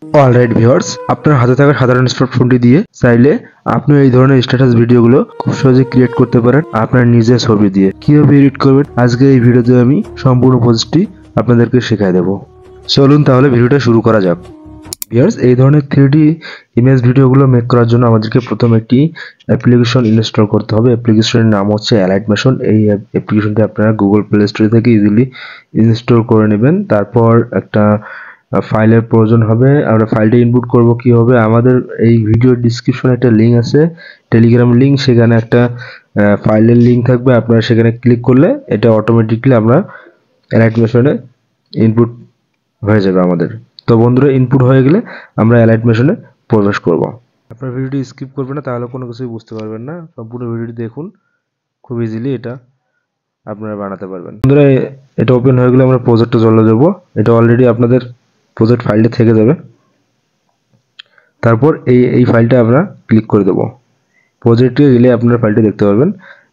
Alright viewers, আপনার হাতে থাকা সাধারণ স্মার্টফোনটি দিয়ে চাইলে আপনি এই ধরনের স্ট্যাটাস ভিডিওগুলো খুব সহজে ক্রিয়েট করতে পারেন আপনার নিজের ছবি দিয়ে। কিভাবে এডিট করবেন আজকে এই ভিডিওতে আমি সম্পূর্ণ প্রসেসটি আপনাদেরকে শেখায় দেব। চলুন তাহলে ভিডিওটা শুরু করা যাক। ভিউয়ার্স, এই ধরনের 3D ইমেজ ভিডিওগুলো মেক করার জন্য আমাদেরকে প্রথমে একটি অ্যাপ্লিকেশন ইনস্টল করতে হবে। অ্যাপ্লিকেশনের নাম হচ্ছে অ্যালাইটমেশন। এই অ্যাপ্লিকেশনটি আপনারা গুগল প্লে স্টোর থেকে ইজিলি ইনস্টল করে নেবেন। তারপর একটা ফাইলের প্রয়োজন হবে। আমরা ফাইলটা ইনপুট করব কিভাবে, আমাদের এই ভিডিওর ডিসক্রিপশনে একটা লিঙ্ক আছে, টেলিগ্রাম লিঙ্ক। সেখানে একটা ফাইলের লিঙ্ক থাকবে, আপনারা সেখানে ক্লিক করলে এটা অটোমেটিকলি আমরা অ্যালাইটমেশনে ইনপুট হয়ে যাবে আমাদের। তো বন্ধুরা, ইনপুট হয়ে গেলে আমরা অ্যালাইটমেশনে প্রবেশ করব। আপনার ভিডিওটি স্কিপ করবেন না, তাহলে কোনো কিছুই বুঝতে পারবেন না। সম্পূর্ণ ভিডিওটি দেখুন, খুব ইজিলি এটা আপনারা বানাতে পারবেন। বন্ধুরা, এটা ওপেন হয়ে গেলে আমরা প্রজেক্টে চলে যাব। এটা অলরেডি আপনাদের প্রজেক্ট ফাইলটা থেকে যাবে। তারপর এই ফাইলটা আমরা ক্লিক করে দেব। প্রজেক্টে গেলে আপনারা ফাইলটা দেখতে পারবেন।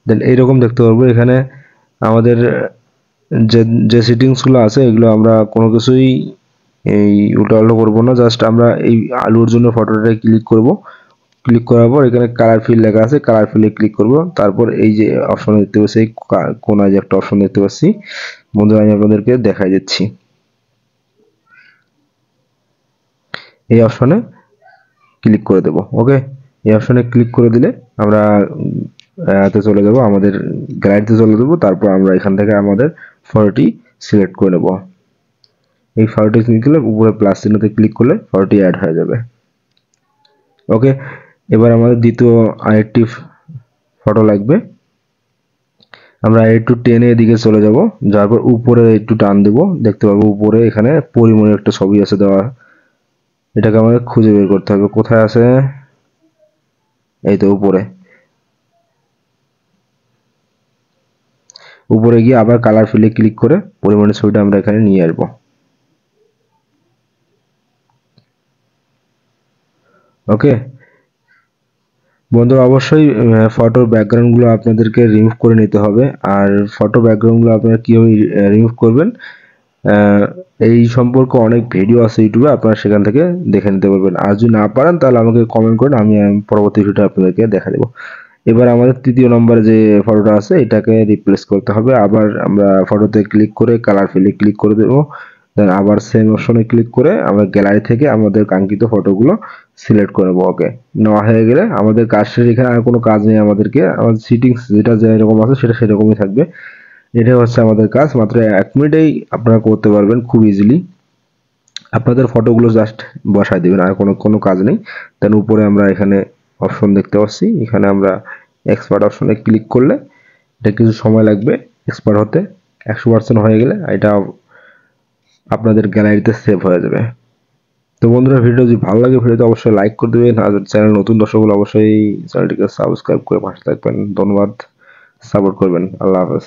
দেন এইরকম দেখতে পারবো। এখানে আমাদের যে যে সেটিংসগুলো আছে এগুলো আমরা কোনো কিছুই এই উল্টো করবো না। জাস্ট আমরা এই আলুর জন্য ফটোটা ক্লিক করব। ক্লিক করার পর এখানে কালার ফিল লেখা আছে, কালার ফিলে ক্লিক করব। তারপর এই যে অপশন দেখতে পাচ্ছি, এই কোনায় যে একটা অপশন দেখতে পাচ্ছি, বন্ধুরা আমি আপনাদেরকে দেখাই দিচ্ছি। এই অপশনে ক্লিক করে দেব। ওকে, এই অপশনে ক্লিক করে দিলে আমরা এতে চলে যাব, আমাদের গ্যালারিতে চলে যাব। তারপর আমরা এখান থেকে আমাদের ফটোটি সিলেক্ট করে নেব। এই ফটোটি ক্লিক করলে উপরে প্লাস চিহ্নতে ক্লিক করলে ফটোটি অ্যাড হয়ে যাবে। ওকে, এবার আমাদের দ্বিতীয় আরেকটি ফটো লাগবে। আমরা একটু টেনে এদিকে চলে যাব, যাওয়ার পর উপরে একটু টান দেব। দেখতে পাবো উপরে এখানে পরিমণের একটা ছবি আছে দেওয়া। এটাকে আমাদের খুঁজে বের করতে হবে, কোথায় আছে। এই তো উপরে। উপরে গিয়ে আবার কালার ফিলে ক্লিক করে পরিমাণের ছবিটা আমরা এখানে নিয়ে আসবো। ওকে বন্ধুরা, অবশ্যই ফটোর ব্যাকগ্রাউন্ডগুলো আপনাদেরকে রিমুভ করে নিতে হবে। আর ফটো ব্যাকগ্রাউন্ডগুলো আপনারা কীভাবে রিমুভ করবেন এই সম্পর্কে অনেক ভিডিও আছে ইউটিউবে, আপনারা সেখান থেকে দেখে নিতে পারবেন। আর যদি না পারেন তাহলে আমাকে কমেন্ট করেন, আমি পরবর্তী ভিডিও আপনাদেরকে দেখা দেবো। এবার আমাদের তৃতীয় নম্বরে যে ফটোটা আছে এটাকে রিপ্লেস করতে হবে। আবার আমরা ফটোতে ক্লিক করে কালার ফিলে ক্লিক করে দেবো। দেন আবার সেম অপশনে ক্লিক করে আমরা গ্যালারি থেকে আমাদের কাঙ্ক্ষিত ফটোগুলো সিলেক্ট করে নেবো। ওকে, নেওয়া হয়ে গেলে আমাদের কাজ শেষ। এখানে আর কোনো কাজ নেই আমাদেরকে, আমাদের সিটিংস যেটা যেরকম আছে সেটা সেরকমই থাকবে। এটা হচ্ছে আমাদের কাজ, মাত্র 1 মিনিটেই আপনারা করতে পারবেন খুব ইজিলি। আপনাদের ফটোগুলো জাস্ট বসায় দিবেন, আর কোনো কাজ নেই। দেন উপরে আমরা এখানে অপশন দেখতে পাচ্ছি, এখানে আমরা এক্সপার্ট অপশনে ক্লিক করলে এটা কিছু সময় লাগবে এক্সপার্ট হতে। 100% হয়ে গেলে এটা আপনাদের গ্যালারিতে সেভ হয়ে যাবে। তো বন্ধুরা, ভিডিও যদি ভালো লাগে ভিডিওতে অবশ্যই লাইক করে দেবেন। আর চ্যানেল নতুন দর্শক হলে অবশ্যই চ্যানেলটিকে সাবস্ক্রাইব করে পাশে থাকবেন। ধন্যবাদ, সাপোর্ট করবেন। আল্লাহ হাফেজ।